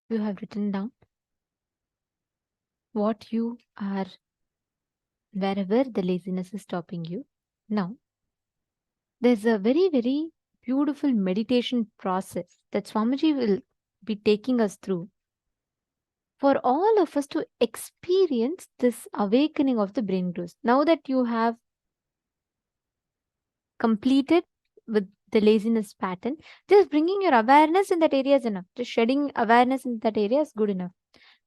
You have written down what you are wherever the laziness is stopping you. Now, there's a very, very beautiful meditation process that Swamiji will be taking us through for all of us to experience this awakening of the brain growth. Now that you have completed with the laziness pattern, just bringing your awareness in that area is enough. Just shedding awareness in that area is good enough.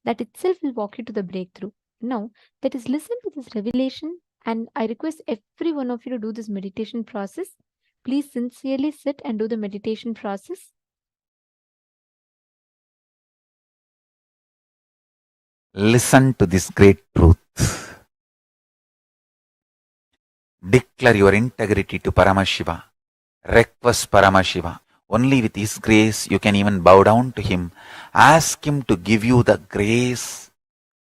That itself will walk you to the breakthrough. Now, that is listen to this revelation, and I request every one of you to do this meditation process. Please sincerely sit and do the meditation process. Listen to this great truth. Declare your integrity to Paramashiva. Request Paramashiva. Only with His grace you can even bow down to Him. Ask Him to give you the grace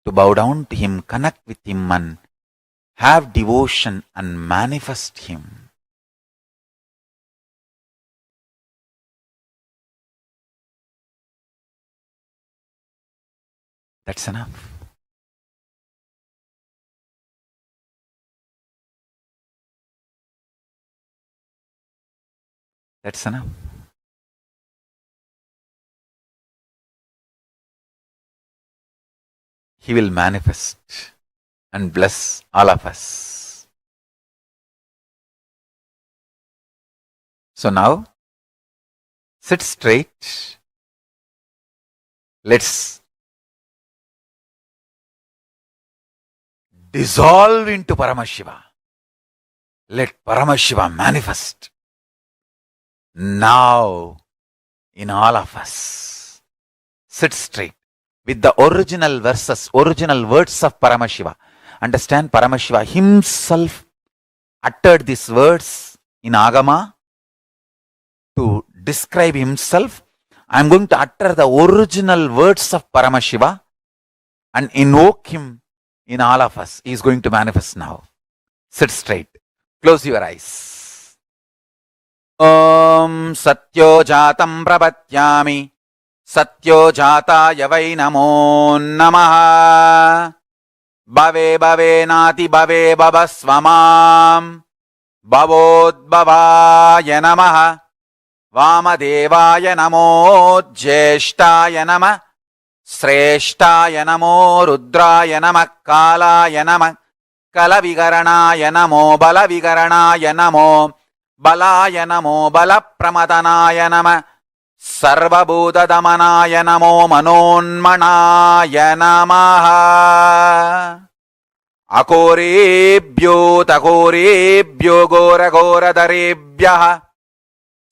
to bow down to Him, connect with Him and have devotion and manifest Him. That's enough. That's enough. He will manifest and bless all of us. So now, sit straight. Let's dissolve into Paramashiva. Let Paramashiva manifest now in all of us. Sit straight with the original verses, original words of Paramashiva. Understand, Paramashiva himself uttered these words in Agama to describe himself. I am going to utter the original words of Paramashiva and invoke him in all of us. He is going to manifest now. Sit straight. Close your eyes. Om Satyo Jatam Prapathyami Satyo Jataya Vai Namo Namaha Bhave Bhave Nati Bhave Bhavasvamam Bhavodbhavaya Namaha Vamadevaya Namo Jyeshtaya Namah Sreshtaya Namo Rudraya Namah Kalaya Namah Kalavigaranaya Namo Balavigaranaya Namo Balaya Namo Balapramadhanaya Namah Sarvabhutadamanaya Namo Manonmanaya Namaha Akorebhyo Takorebhyo Gora Gora Darebhyaha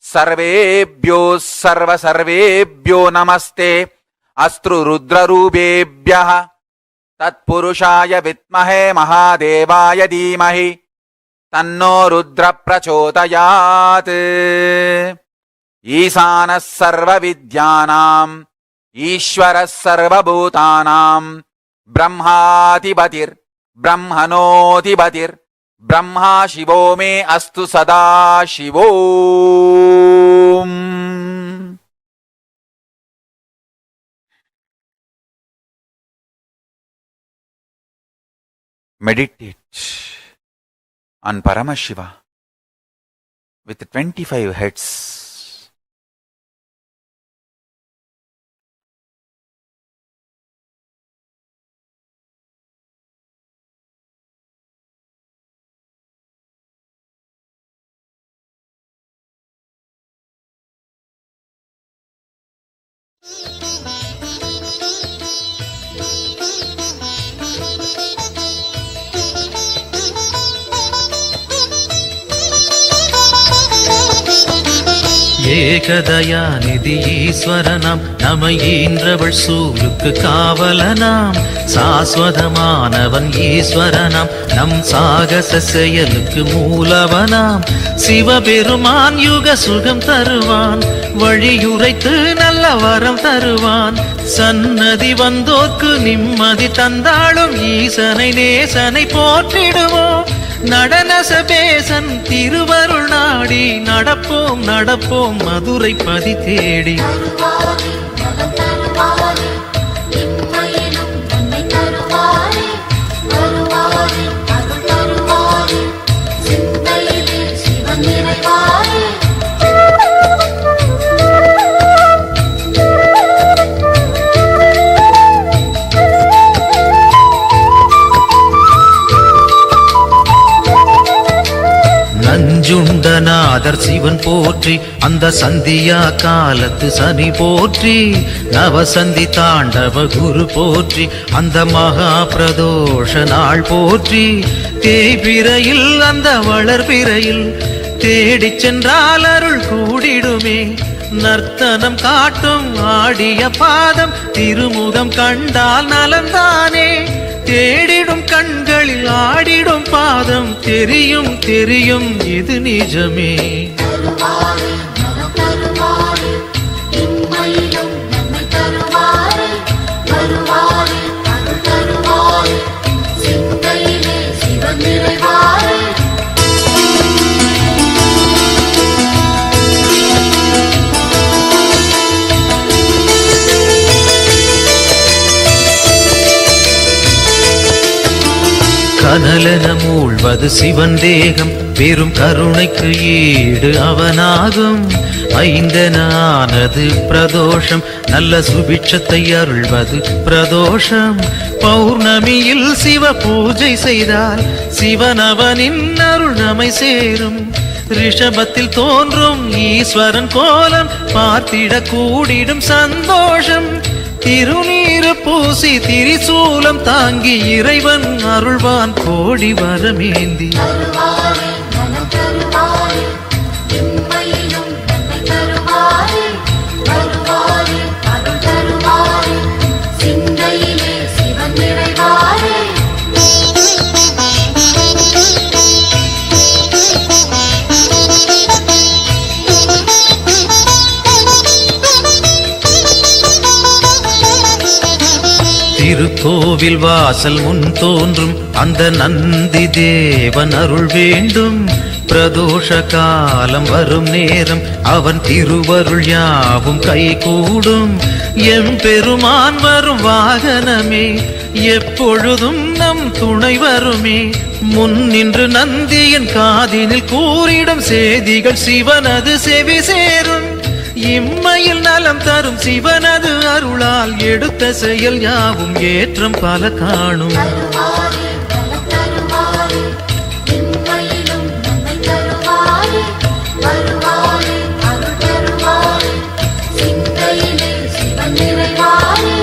Sarvebhyo Sarva Sarvebhyo Namaste Astru Rudra Rubebhyaha Tatpurushaya Vitmahe Mahadevaya Dhimahi Tanno Rudra Prachodayat Isana Sarva Vidyanam Ishvara Sarva Bhutanam Brahmatibatir Brahmanotibatir Brahma Shivo me Astu Sada Shivom. Meditate on Paramashiva with 25 heads. ஏகதயாநிதி ஈஸ்வரனாம் நம ஈன்றவள் சூருக்கு காவலனாம் சாஸ்வதமானவன் ஈஸ்வரனாம் நம் சாகச செயலுக்கு மூலவனாம் சிவபெருமான் யுக சுகம் தருவான் வழியுரைத்து நல்ல வரம் தருவான் சன்னதி வந்தோர்க்கு நிம்மதி தந்தாளும் ஈசனை நேசனை போற்றிடுவோம் நடன சபேசன் திருவருள் நாடி நடப்போம் நடப்போம் மதுரை பதி தேடி வருவாரே, இம்மையிலும் நன்மை தருவாரே, வருவாரே, அருள் தருவாரே, சிந்தையிலே சிவன் நிறைவாரே. நஞ்சுண்டநாதர் சிவன் போற்றி, அந்த சந்தியா காலத்து சனி போற்றி, நவசந்தி தாண்டவ குரு போற்றி, அந்த மகா பிரதோஷ நாள் போற்றி, தேய்பிரையில் அந்த வளர்பிரையில் தேடிச் சென்றால் அருள் கூடிடுமே, நர்த்தனம் காட்டும் ஆடிய பாதம் திருமுகம் கண்டால் நலந்தானே, தேடிடும் கண்களில் ஆடிடும் பாதம் தெரியும் தெரியும் இது நிஜமே. தருவாரே, நலம் தருவாரே, இம்மையிலும் நன்மை தருவாரே, வருவாரே, அருள் தருவாரே, சிந்தையிலே சிவன் நிறைவாரே. கனலென மூழ்வது சிவன் தேகம், பெரும் கருணைக்கு ஈடு அவனாகும், ஐந்தென ஆனது பிரதோஷம், நல்ல சுபிட்சத்தை அருள்வது பிரதோஷம், பௌர்ணமியில் சிவ பூஜை செய்தால் சிவனவனின் அருள் நம்மை சேரும், ரிஷபத்தில் தோன்றும் ஈஸ்வரன் கோலம் பார்த்திட கூடிடும் சந்தோஷம், திருநீரு பூசி திரிசூலம் தாங்கி இறைவன் அருள்வான் கோடி வரமேந்தி. தருவாரே, நலம் தருவாரே, இம்மையிலும் நன்மை தருவாரே, வருவாரே, அருள் தருவாரே, சிந்தையிலே சிவன் நிறைவாரே. திருக்கோவில் வாசல் முன் தோன்றும் அந்த நந்தி தேவன் அருள் வேண்டும், பிரதோஷ காலம் வரும் நேரம் அவன் திருவருள் யாவும் கைகூடும், எம்பெருமான் வரும் வாகனமே எப்பொழுதும் நம் துணை வருமே, முன் நின்று நந்தியின் காதினில் கூறிடும் செய்திகள் சிவனது செவி சேரும், இம்மையில் நலம் தரும் சிவனது அருளால் எடுத்த செயல் யாவும் ஏற்றம் பல காணும். தருவாரே, நலம் தருவாரே, இம்மையிலும் நன்மை தருவாரே, வருவாரே, அருள் தருவாரே, சிந்தையிலே சிவன் நிறைவாரே.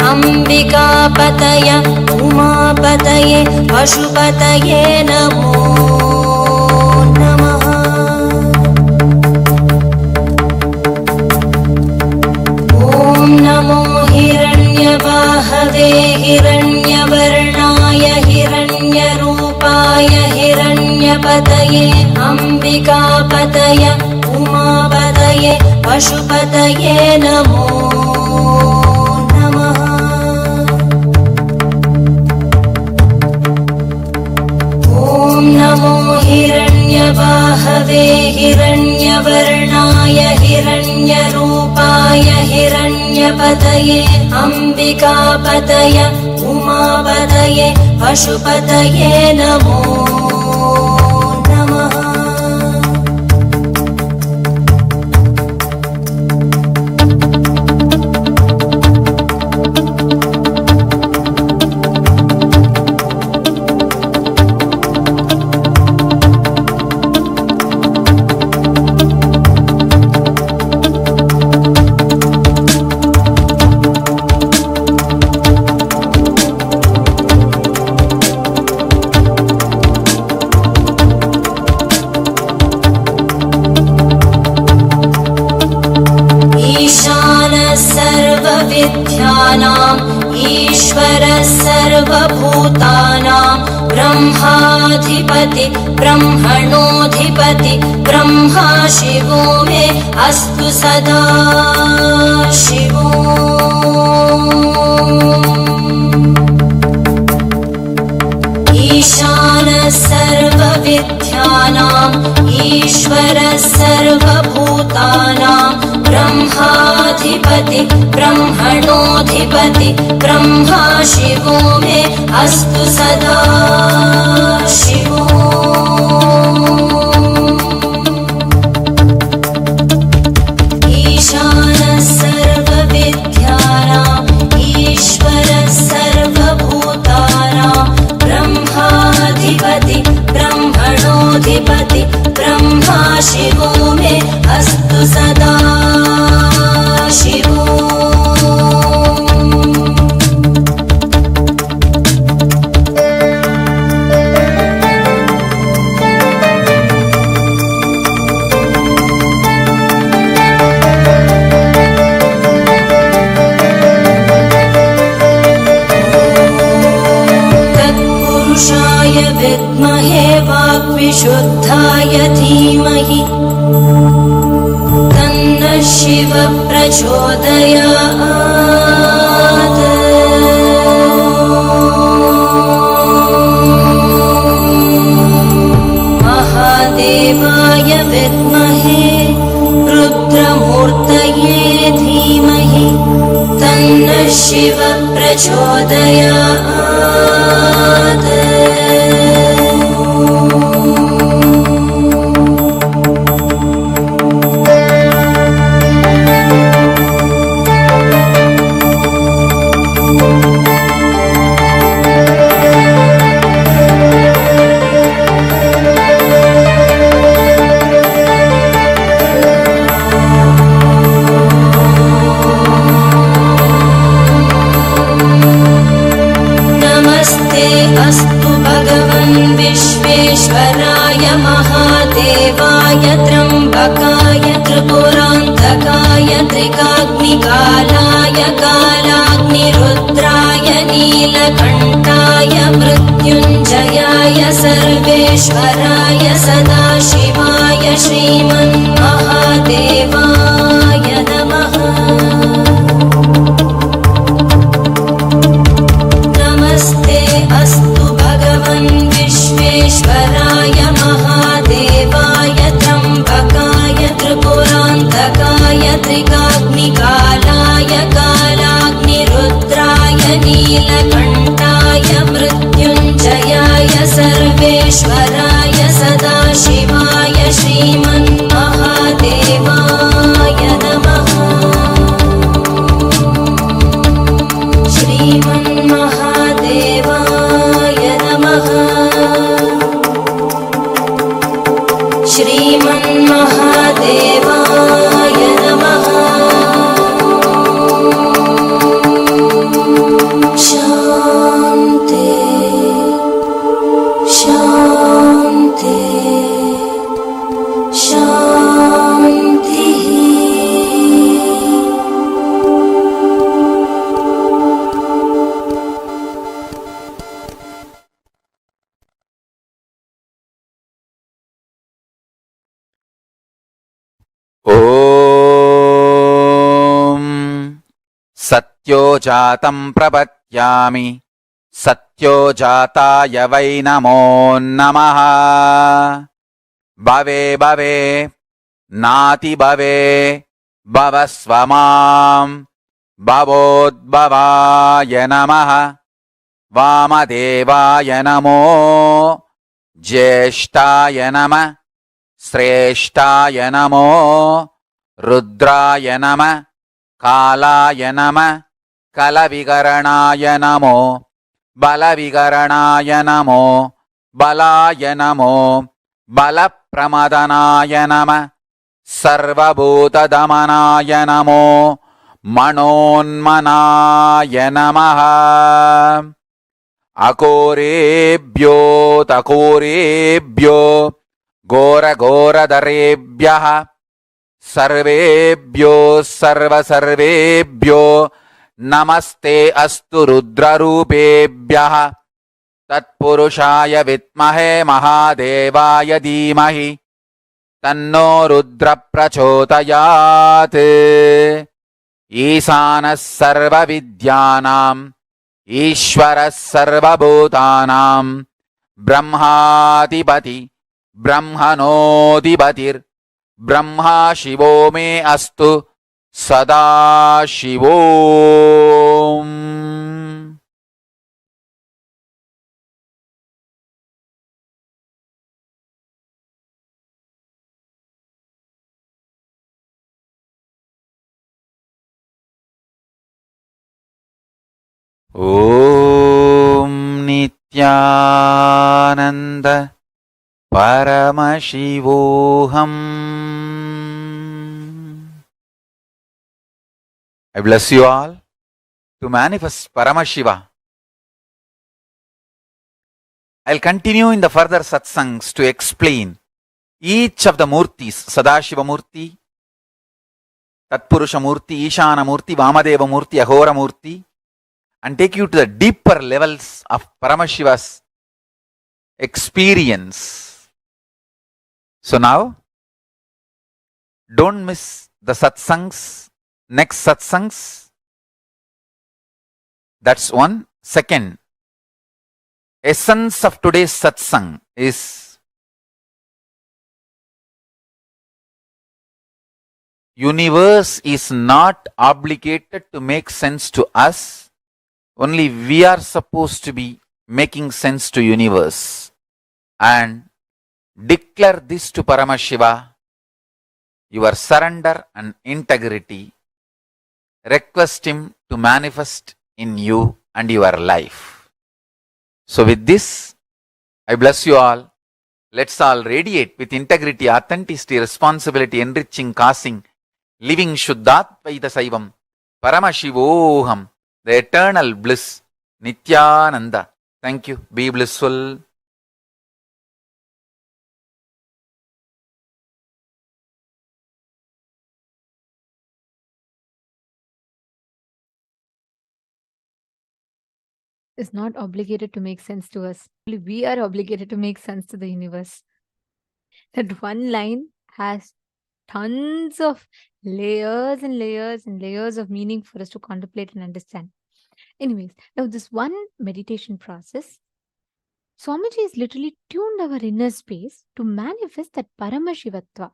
अंबिकापतय उमापतये पशुपतये नमो नमः। ॐ नमो हिरण्यवाहवे हिरण्यवर्णाय हिरण्यरूपाय हिरण्यपतये अंबिकापतय उमापतये पशुपतये नमो नमो हिरण्यवाहवे हिरण्यवर्णाय हिरण्यरूपाय हिरण्यपतये अंबिकापतय उमापतये पशुपतये नमो नमः। सर्वभूतानां ब्रह्माधिपति ब्रह्मणोऽधिपति ब्रह्मा शिवो मे अस्तु सदा शिवो। ईशानः सर्वविद्यानाम् ईश्वरः सर्वभूतानां ब्रह्माधिपति ब्रह्मणोऽधिपति ब्रह्मा शिवो मे अस्तु सदा शिवो। ईशानः सर्वविद्यानाम् ईश्वरः सर्वभूतानां ब्रह्माधिपति ब्रह्मणोऽधिपति ब्रह्मा शिवो मे अस्तु सदा शिवो। तत्पुरुषाय विद्महे वाग्विशुद्धाय धीमहि तन्नः शिवः प्रचोदयात्। महादेवाय विद्महे रुद्रमूर्तये धीमहि तन्नः शिवः प्रचोदयात्। अस्तु भगवन् विश्वेश्वराय महादेवाय त्र्यम्बकाय त्रिपुरान्तकाय त्रिकाग्निकालाय कालाग्निरुद्राय नीलकण्ठाय मृत्युञ्जयाय सर्वेश्वराय सदाशिवाय श्रीमन्महादेवाय नमः। अस्तु भगवन् विश्वेश्वराय महादेवाय त्र्यम्बकाय त्रिपुरान्तकाय त्रिकाग्निकालाय कालाग्निरुद्राय नीलकण्ठाय मृत्युञ्जयाय सर्वेश्वराय सदाशिवाय श्रीमन्महादेवाय नमः। श्रीमन्महादेवाय नमः। श्रीमन्महादेवाय नमः। शान्ति शान्ति शान्तिः। ॐ सत्यो जातं प्रपद्यामि सत्यो जाताय वै नमो नमः। भवे भवे नाति भवे भवस्व मां भवोद्भवाय नमः। वामदेवाय नमो ज्येष्ठाय नमः श्रेष्ठाय नमो रुद्राय नमः कालाय नमः कलविकरणाय नमो बलविकरणाय नमो बलाय नमो बलप्रमदनाय नमः सर्वभूतदमनाय नमो मनोन्मनाय नमः। अकोरेभ्यो तकोरेभ्यो घोरघोरधरेभ्यः सर्वेभ्यो सर्वसर्वेभ्यो नमस्ते अस्तु रुद्ररूपेभ्यः तत्पुरुषाय विद्महे महादेवाय धीमहि तन्नो रुद्र प्रचोदयात् ईशानः सर्वविद्यानाम् ईश्वरः सर्वभूतानां ब्रह्माधिपति ब्रह्मणोऽधिपतिर्ब्रह्मा शिवो मे अस्तु सदा शिवोम्. ॐ Nityanand Paramashivoham. I bless you all to manifest Paramashiva. I'll continue in the further satsangs to explain each of the murtis, Sadashiva Murti, Tatpurusha Murti, Ishana Murti, Vamadeva Murti, Ahora Murti, and take you to the deeper levels of Paramashiva's experience. So now, don't miss the satsangs, next satsangs. That's one. Second, essence of today's satsang is universe is not obligated to make sense to us. Only we are supposed to be making sense to universe. And declare this to Paramashiva, your surrender and integrity. Request him to manifest in you and your life. So with this, I bless you all. Let's all radiate with integrity, authenticity, responsibility, enriching, causing, living Shuddhatvaita Saivam, Paramashivoham, the eternal bliss, Nityananda. Thank you. Be blissful. Is not obligated to make sense to us. Only we are obligated to make sense to the universe. That one line has tons of layers and layers and layers of meaning for us to contemplate and understand. Anyways, now this one meditation process, Swamiji is literally tuned our inner space to manifest that Paramashivatva,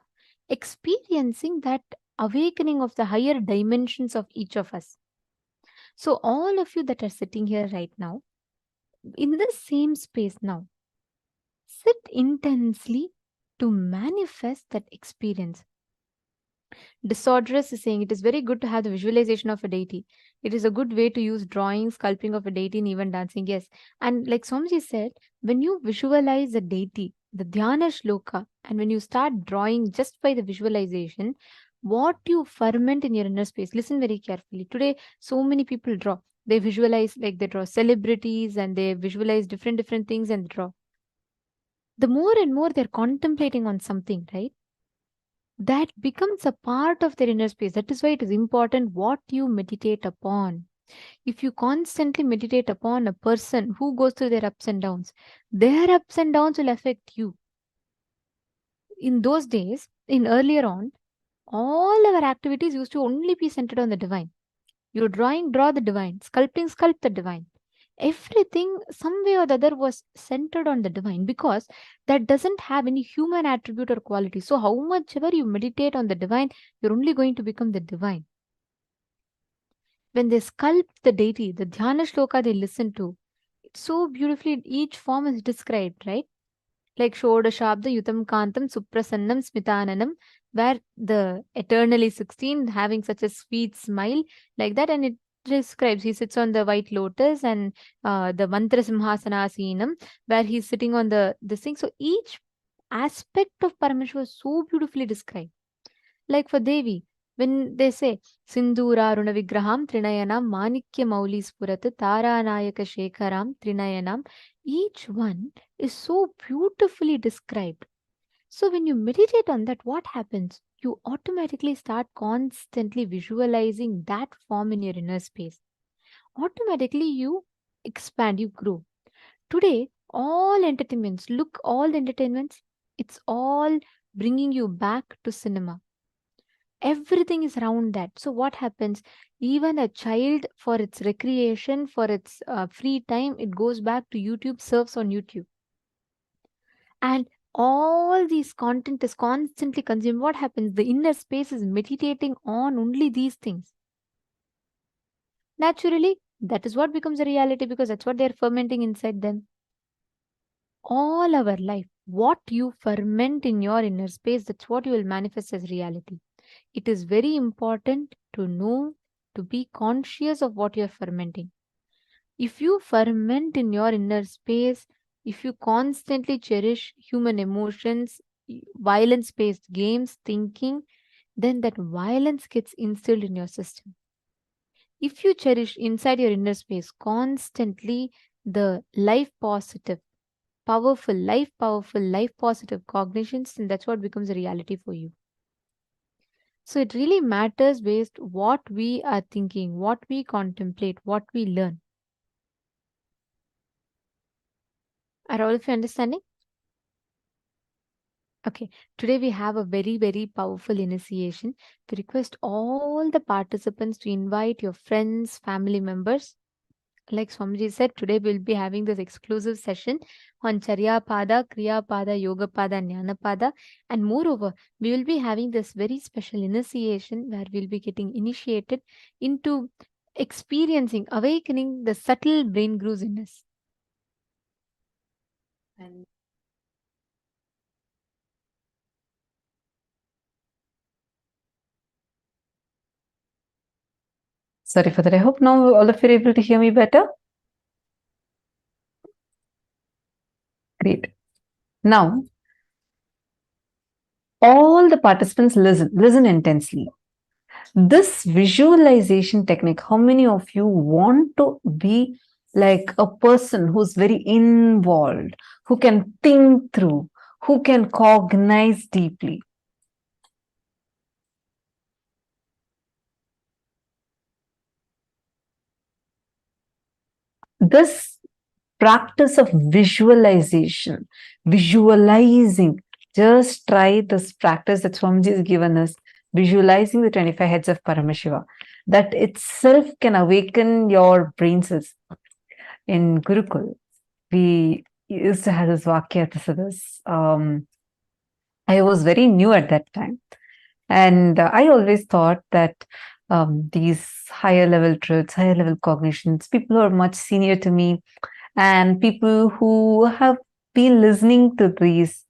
experiencing that awakening of the higher dimensions of each of us. So all of you that are sitting here right now, in the same space now, sit intensely to manifest that experience. Disorderous is saying it is very good to have the visualization of a deity. It is a good way to use drawing, sculpting of a deity, and even dancing. Yes. And like Swamiji said, when you visualize a deity, the Dhyana Shloka, and when you start drawing just by the visualization, what you ferment in your inner space, listen very carefully. Today, so many people draw. They visualize, like they draw celebrities and they visualize different things and draw. The more and more they're contemplating on something, right? That becomes a part of their inner space. That is why it is important what you meditate upon. If you constantly meditate upon a person who goes through their ups and downs, their ups and downs will affect you. In those days, in earlier on, all our activities used to only be centered on the divine. You're drawing, draw the divine. Sculpting, sculpt the divine. Everything, some way or the other, was centered on the divine because that doesn't have any human attribute or quality. So, how much ever you meditate on the divine, you're only going to become the divine. When they sculpt the deity, the Dhyana Shloka they listen to, it's so beautifully, each form is described, right? Like Shodashabda Yutam Kantam Suprasannam Smitananam, where the eternally 16 having such a sweet smile like that, and it describes he sits on the white lotus and the Mantra Simhasanasinam, where he's sitting on this thing. So each aspect of Paramashiva was so beautifully described. Like for Devi, when they say Sindura Runa Vigraham Trinayanam Manikya Mauli Spurat Taranayaka Shekharam Trinayanam, each one is so beautifully described. So when you meditate on that, what happens? You automatically start constantly visualizing that form in your inner space. Automatically you expand, you grow. Today, all entertainments, look, all the entertainments, it's all bringing you back to cinema. Everything is around that. So, what happens? Even a child, for its recreation, for its free time, it goes back to YouTube, surfs on YouTube. And all these content is constantly consumed. What happens? The inner space is meditating on only these things. Naturally, that is what becomes a reality because that's what they're fermenting inside them. All our life, what you ferment in your inner space, that's what you will manifest as reality. It is very important to know, to be conscious of what you're fermenting. If you ferment in your inner space, if you constantly cherish human emotions, violence based games, thinking, then that violence gets instilled in your system. If you cherish inside your inner space constantly the life positive cognitions, then that's what becomes a reality for you. So it really matters based what we are thinking, what we contemplate, what we learn. Are all of you understanding? Okay, today we have a very, very powerful initiation. We request all the participants to invite your friends, family members. Like Swamiji said, today we'll be having this exclusive session on Charya Pada, Kriya Pada, Yoga Pada, and Jnana Pada. And moreover, we will be having this very special initiation where we'll be getting initiated into experiencing, awakening the subtle brain grooves in us. And sorry for that. I hope now all of you are able to hear me better. Great. Now, all the participants listen intensely. This visualization technique, how many of you want to be like a person who's very involved, who can think through, who can cognize deeply? This practice of visualization, visualizing, just try this practice that Swamiji has given us, visualizing the 25 heads of Paramashiva. That itself can awaken your brain cells. In Gurukul, we used to have this Vakya. I was very new at that time. And I always thought that these higher level truths, higher level cognitions, people who are much senior to me, and people who have been listening to these,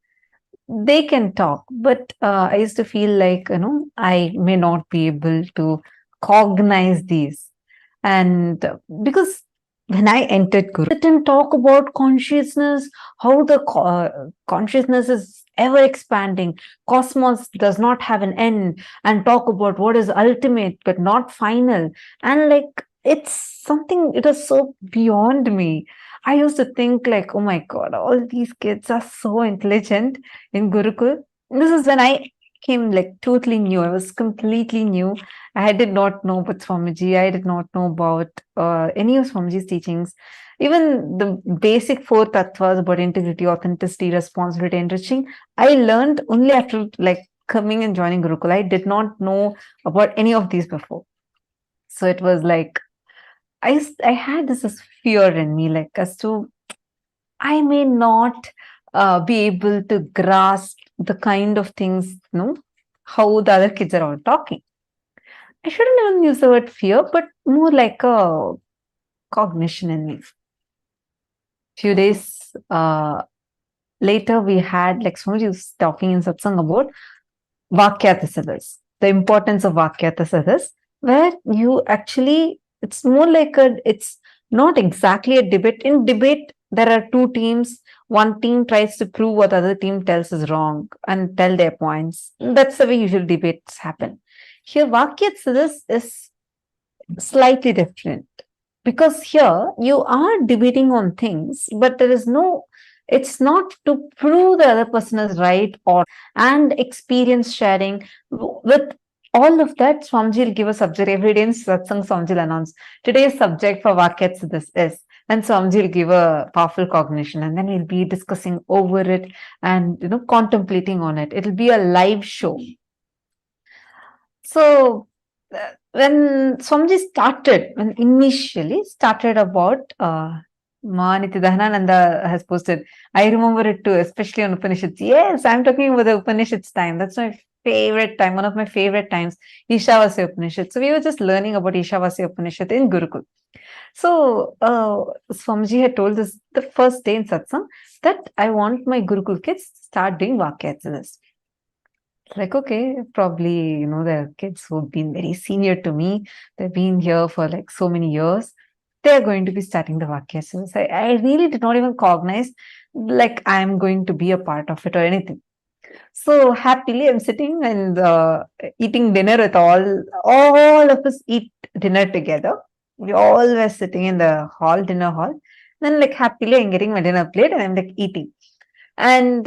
they can talk. But I used to feel like, I may not be able to cognize these. And because when I entered Guru, sit and talk about consciousness, how the consciousness is ever expanding, cosmos does not have an end, and talk about what is ultimate but not final. And like, it's something, it is so beyond me. I used to think like, oh my God, all these kids are so intelligent in Gurukul. This is when I came like totally new. I was completely new. I did not know about Swamiji. I did not know about any of Swamiji's teachings. Even the basic four tattvas about integrity, authenticity, responsibility, enriching, I learned only after like coming and joining Gurukul. I did not know about any of these before. So it was like, I had this fear in me, like as to I may not be able to grasp the kind of things, how the other kids are all talking. I shouldn't even use the word fear, but more like a cognition in me. Few days later, we had, like Swamiji was talking in satsang about Vakyatasadas, the importance of Vakyatasadas, where you actually, it's more like it's not exactly a debate. In debate, there are two teams. One team tries to prove what the other team tells is wrong and tell their points. That's the way usual debates happen. Here, Vakyatasadas is slightly different because here you are debating on things, but it's not to prove the other person is right and experience sharing. With all of that, Swamiji will give a subject every day in satsang. Swamiji will announce today's subject for Vakyats this is And Swamiji will give a powerful cognition, and then we'll be discussing over it and contemplating on it. It'll be a live show. So when Swamiji started, when initially started about Maniti Dahanananda has posted, I remember it too, especially on Upanishads. Yes, I'm talking about the Upanishads time. That's my favorite time, one of my favorite times, Ishavasya Upanishad. So we were just learning about Ishavasya Upanishad in Gurukul. So Swamiji had told us the first day in satsang that I want my Gurukul kids to start doing Vakyatsanas. Like, okay, probably, there are kids who've been very senior to me. They've been here for like so many years. They're going to be starting the Vakyasas. I really did not even cognize like I'm going to be a part of it or anything. So happily, I'm sitting and eating dinner with all of us eat dinner together. We all were sitting in the dinner hall. Then like happily, I'm getting my dinner plate and I'm like eating. And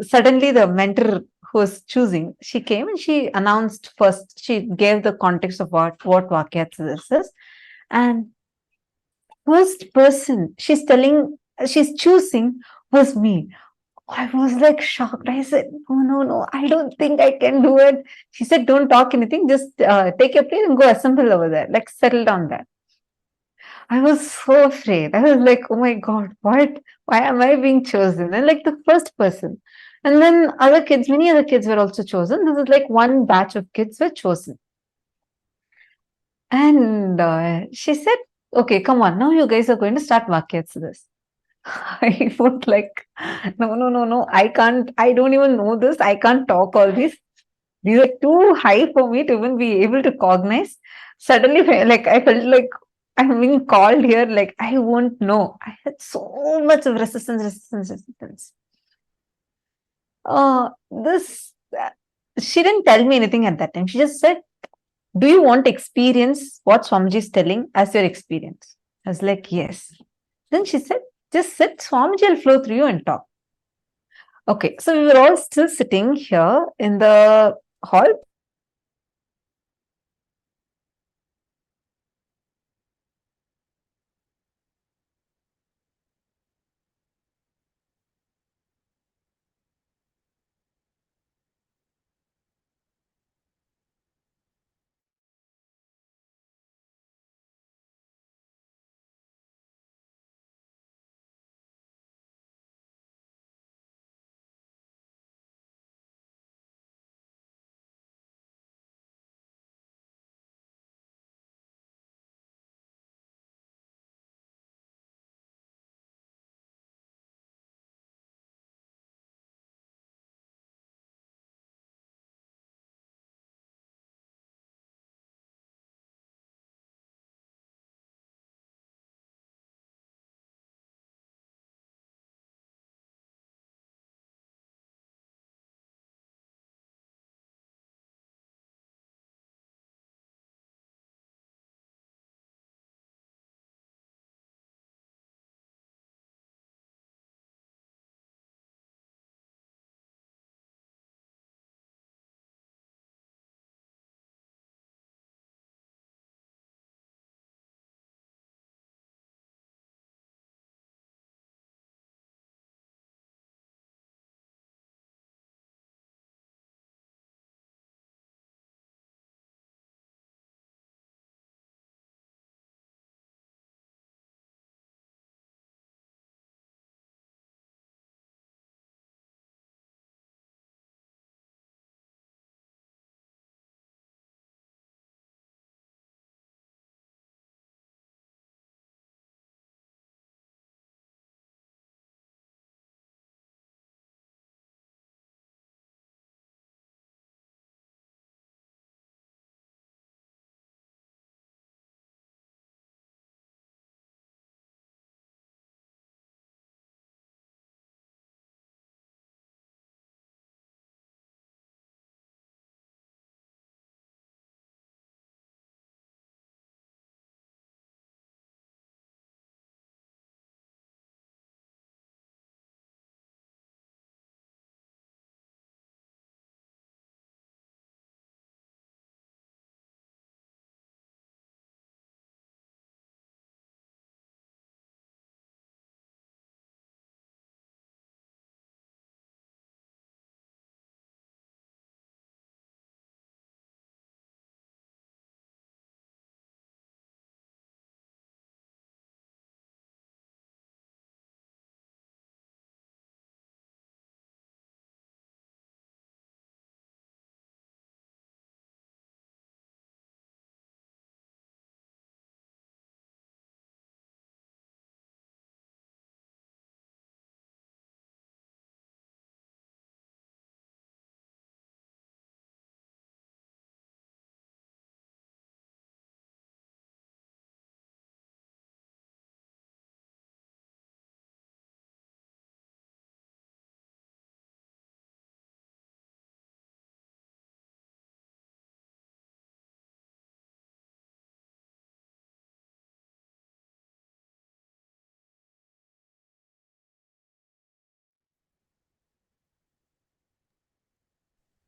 suddenly the mentor who was choosing, she came and she announced first, she gave the context of what Vakyatsa is. And first person she's choosing was me. I was like shocked. I said, no, I don't think I can do it. She said, don't talk anything, just take your plate and go assemble over there, like settle down there. I was so afraid. I was like, oh my God, what? Why am I being chosen? And like the first person. And then many other kids were also chosen. This was like one batch of kids were chosen. And she said, okay, come on, now you guys are going to start Vakyatsanas. I was like, no, I don't even know this. I can't talk all this. These are too high for me to even be able to cognize. Suddenly, like, I felt like I'm being called here, like, I won't know. I had so much of resistance. She didn't tell me anything at that time. She just said, do you want to experience what Swamiji is telling as your experience? I was like, yes. Then she said, just sit, Swamiji will flow through you and talk. Okay, so we were all still sitting here in the hall.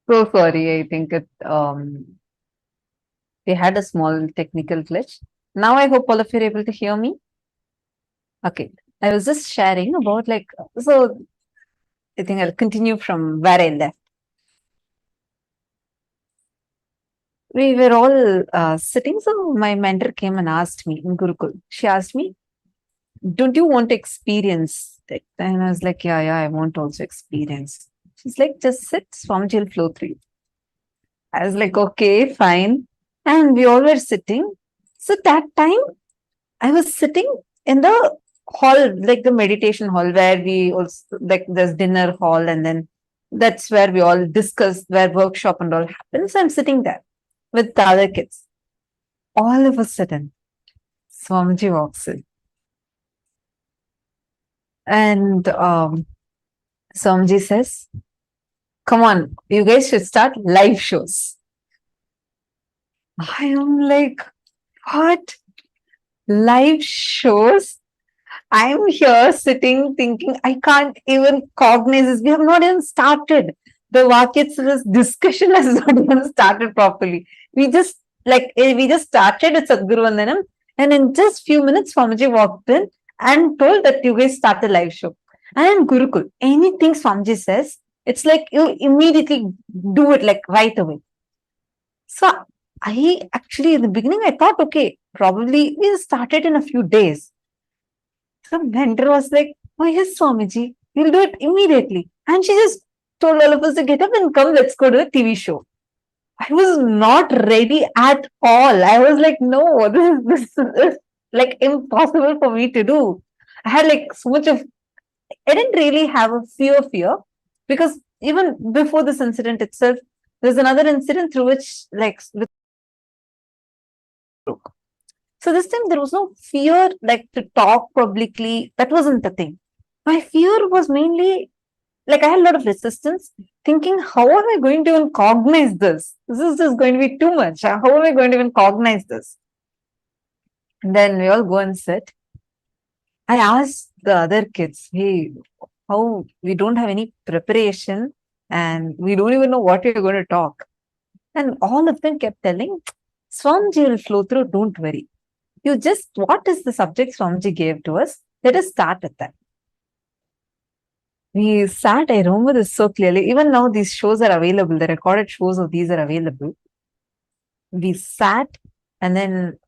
So sorry, I think we had a small technical glitch. Now I hope all of you are able to hear me. Okay. I was just sharing about so I think I'll continue from where I left. We were all sitting, so my mentor came and asked me in Gurukul. She asked me, don't you want to experience it? And I was like, yeah, I want to also experience. She's like, just sit, Swamiji will flow through you. I was like, okay, fine. And we all were sitting. So that time I was sitting in the hall, like the meditation hall, where we also like there's dinner hall, and then that's where we all discuss, where workshop and all happens. So I'm sitting there with the other kids. All of a sudden, Swamiji walks in. And Swamiji says, come on, you guys should start live shows. I am like, what? Live shows? I'm here sitting thinking, I can't even cognize this. We have not even started. The Vakyatsa's discussion has not even started properly. We just started with Sadhguru Vandanam, and in just few minutes, Swamiji walked in and told that you guys start the live show. And in Gurukul, anything Swamiji says, it's like you immediately do it like right away. So I actually, in the beginning, I thought, okay, probably we started in a few days. So mentor was like, oh yes, Swamiji, we'll do it immediately. And she just told all of us to get up and come, let's go to the TV show. I was not ready at all. I was like, no, this is like impossible for me to do. I had like so much of, I didn't really have a fear because even before this incident itself, there's another incident through which with so this time there was no fear like to talk publicly. That wasn't the thing. My fear was mainly like I had a lot of resistance, thinking, how am I going to even cognize this? This is just going to be too much. How am I going to even cognize this? And then we all go and sit. I asked the other kids, hey, how we don't have any preparation and we don't even know what you're going to talk. And all of them kept telling, Swamiji will flow through, don't worry. You just, what is the subject Swamiji gave to us? Let us start with that. We sat, I remember this so clearly. Even now, these shows are available. The recorded shows of these are available. We sat and then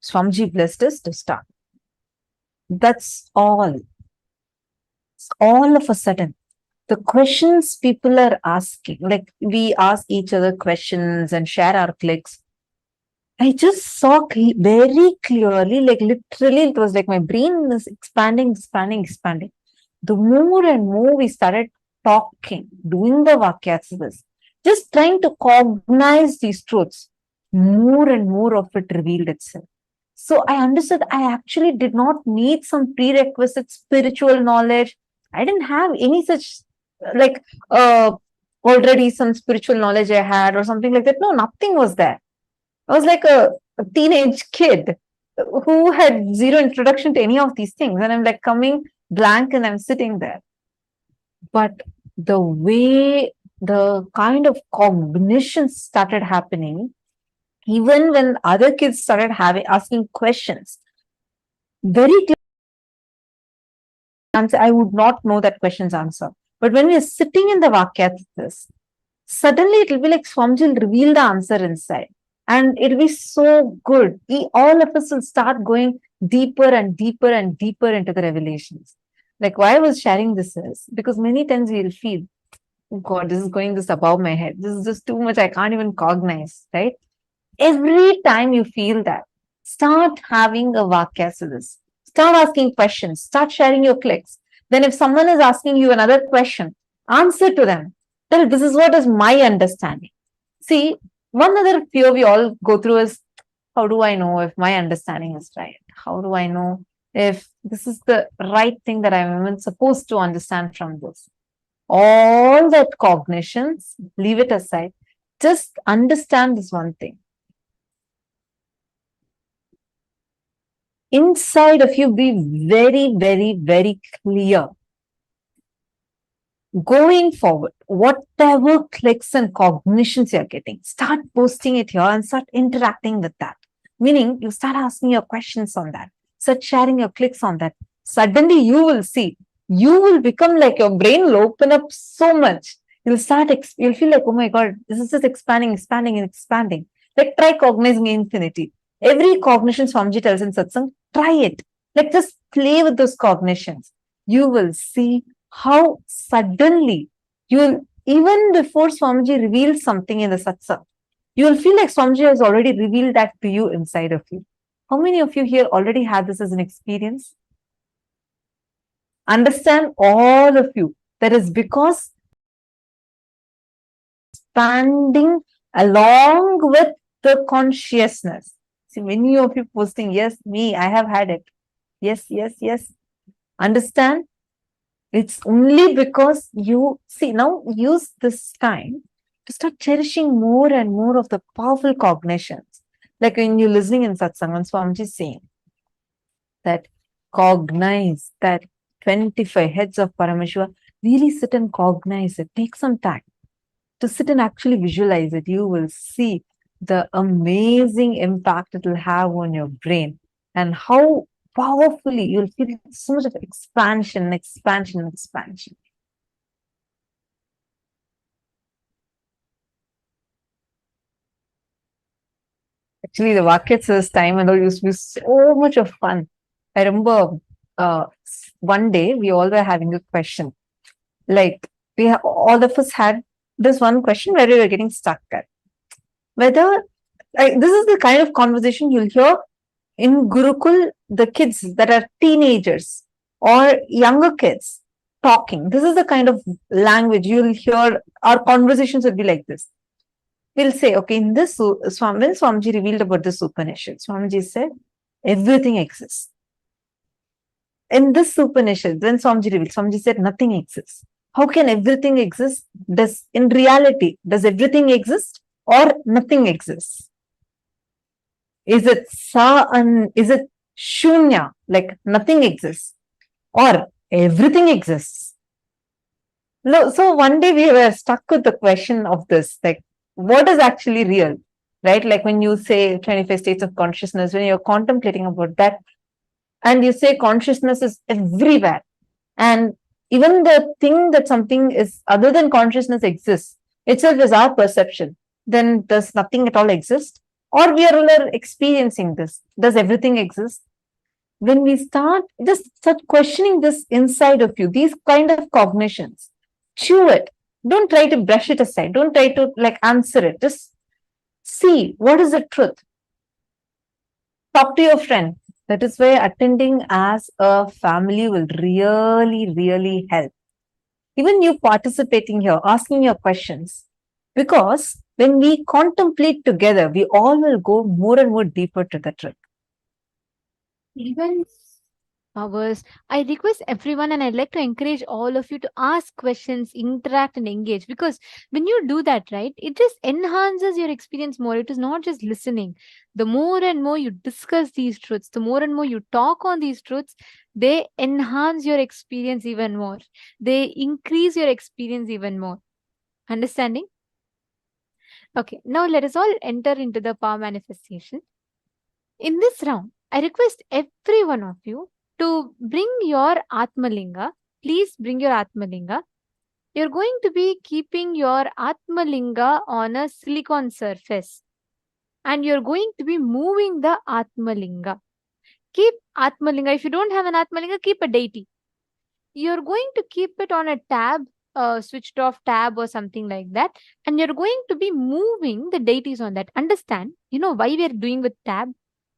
Swamiji blessed us to start. That's all. All of a sudden, the questions people are asking, like we ask each other questions and share our clicks. I just saw very clearly, like literally, it was like my brain was expanding. The more and more we started talking, doing the Vakyasas, just trying to cognize these truths, more and more of it revealed itself. So I understood I actually did not need some prerequisite spiritual knowledge. I didn't have any such like already some spiritual knowledge I had or something like that. No, nothing was there. I was like a teenage kid who had zero introduction to any of these things. And I'm like coming blank and I'm sitting there. But the way the kind of cognition started happening, even when other kids started asking questions, very clear answer, I would not know that question's answer. But when we are sitting in the Vakyas, suddenly it will be like Swamiji will reveal the answer inside. And it'll be so good. All of us will start going deeper and deeper and deeper into the revelations. Like why I was sharing this is because many times we'll feel, oh God, this is going this above my head. This is just too much. I can't even cognize, right? Every time you feel that, start having a Vakya to this. Start asking questions. Start sharing your clicks. Then if someone is asking you another question, answer to them. Tell this is what is my understanding. See, one other fear we all go through is, how do I know if my understanding is right? How do I know if this is the right thing that I'm even supposed to understand from this? All that cognitions, leave it aside. Just understand this one thing. Inside of you, be very, very, very clear. Going forward, whatever clicks and cognitions you're getting, start posting it here and start interacting with that. Meaning, you start asking your questions on that, start sharing your clicks on that. Suddenly, you will see, you will become like your brain will open up so much. You'll feel like, oh my God, this is just expanding, expanding, and expanding. Like, try cognizing infinity. Every cognition Swamiji tells in satsang, try it. Like, just play with those cognitions. You will see how suddenly you'll, even before Swamiji reveals something in the satsang, you will feel like Swamiji has already revealed that to you inside of you. How many of you here already had this as an experience? Understand, all of you, that is because expanding along with the consciousness. See, many of you posting, yes, me, I have had it. Yes, yes, yes. Understand? It's only because you see, now use this time to start cherishing more and more of the powerful cognitions. Like when you're listening in satsang, when Swamiji is saying that cognize that 25 heads of Paramashiva, really sit and cognize it. Take some time to sit and actually visualize it. You will see the amazing impact it will have on your brain and how powerfully you'll feel so much of expansion, expansion, expansion. Actually, the Vakya this time and all used to be so much of fun. I remember one day we all were having a question. Like all of us had this one question where we were getting stuck at. Whether this is the kind of conversation you'll hear in Gurukul, the kids that are teenagers or younger kids talking. This is the kind of language you'll hear. Our conversations will be like this. We'll say, okay, in this, when Swamiji revealed about this Upanishad, Swamiji said, everything exists. In this Upanishad, when Swamiji revealed, Swamiji said, nothing exists. How can everything exist? In reality, does everything exist or nothing exists? Is it is it shunya, like nothing exists, or everything exists? No, so one day we were stuck with the question of this, like, what is actually real, right? Like when you say 25 states of consciousness, when you're contemplating about that, and you say consciousness is everywhere, and even the thing that something is other than consciousness exists, itself is our perception, then does nothing at all exist? Or we are all experiencing this? Does everything exist? When we start questioning this inside of you, these kind of cognitions, chew it. Don't try to brush it aside. Don't try to like answer it. Just see what is the truth. Talk to your friend. That is why attending as a family will really, really help. Even you participating here, asking your questions. Because when we contemplate together, we all will go more and more deeper to the truth. Even powers, I request everyone and I'd like to encourage all of you to ask questions, interact, and engage, because when you do that, right, it just enhances your experience more. It is not just listening. The more and more you discuss these truths, the more and more you talk on these truths, they enhance your experience even more. They increase your experience even more. Understanding? Okay, now let us all enter into the power manifestation. In this round, I request every one of you to bring your Atmalinga. Please bring your Atmalinga. You're going to be keeping your Atmalinga on a silicon surface. And you're going to be moving the Atmalinga. Keep Atmalinga. If you don't have an Atmalinga, keep a deity. You're going to keep it on a tab, switched off tab or something like that. And you're going to be moving the deities on that. Understand, you know why we're doing with tab?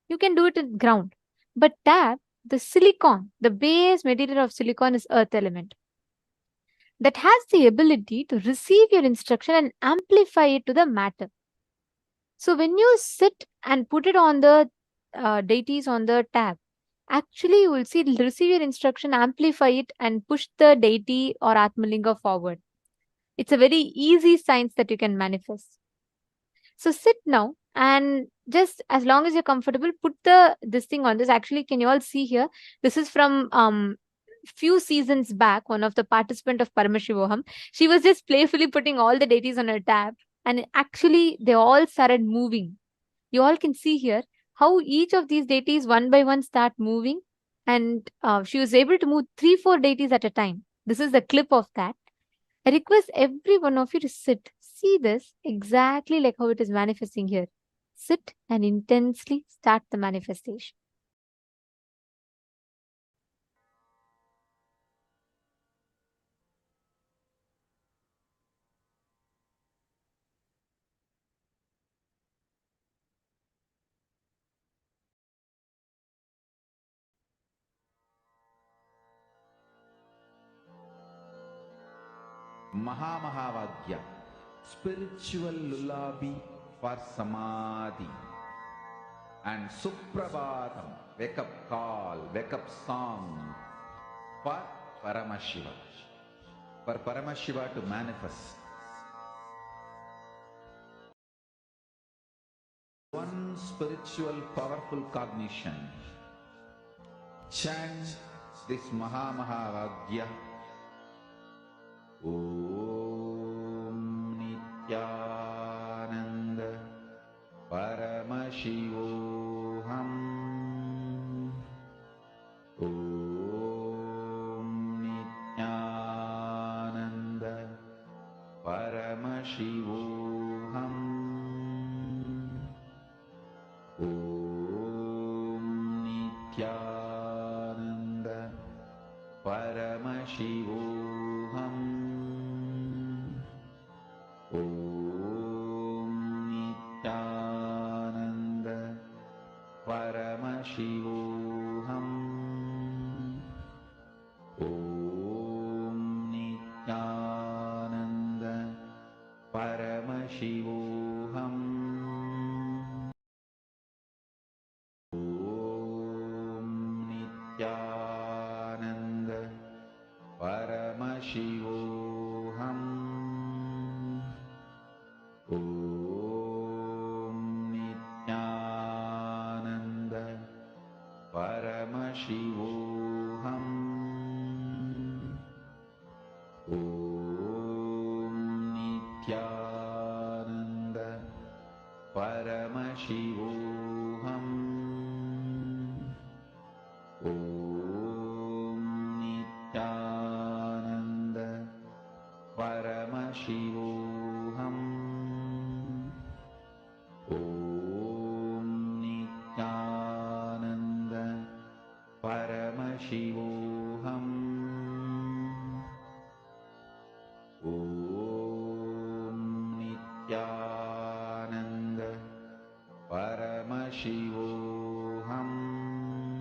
You can do it at ground. But tab, the silicon, the base material of silicon is earth element. That has the ability to receive your instruction and amplify it to the matter. So when you sit and put it on the deities on the tab, actually you will see it'll receive your instruction, amplify it, and push the deity or Atmalinga forward. It's a very easy science that you can manifest. So sit now and just as long as you're comfortable, put this thing on this. Actually, can you all see here? This is from few seasons back, one of the participant of Paramashivoham, she was just playfully putting all the deities on her tab, and actually they all started moving. You all can see here how each of these deities one by one start moving, and she was able to move 3-4 deities at a time. This is the clip of that. I request every one of you to sit. See this exactly like how it is manifesting here. Sit and intensely start the manifestation. Mahamahavagya, spiritual lullaby for Samadhi. And Suprabhatam, wake up call, wake up song for Paramashiva. For Paramashiva to manifest. One spiritual powerful cognition. Chant this Mahamahavagya. Om Nityananda Paramashivoham. Om Nityananda Paramashivoham. Om Nityananda Paramashivoham. Om Nityananda Paramashivoham. Om Nityananda Paramashivoham. Om Nityananda Paramashivoham. Om Nityananda Paramashivoham. Om Nityananda Paramashivoham. Om Nityananda Paramashivoham. Om Nityananda Paramashivoham. Om Nityananda Paramashivoham. Om Nityananda Paramashivoham. Om Nityananda Paramashivoham. Om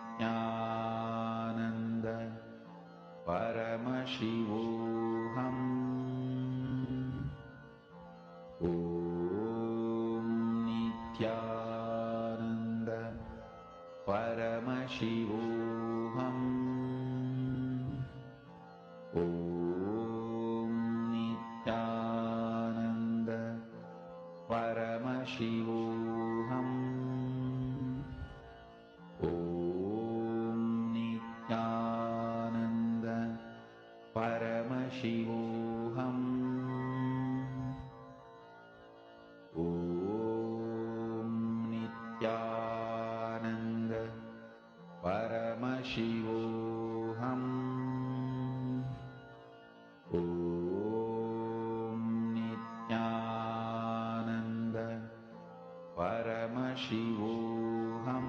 Nityananda Paramashivoham. Om Nityananda Paramashivoham. Om Nityananda Paramashivoham. Om Nityananda Paramashivoham.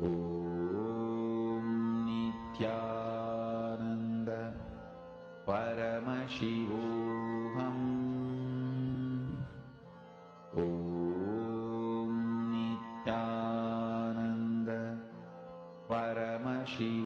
Om Nityananda Paramashivoham. Om Nityananda Paramashivoham.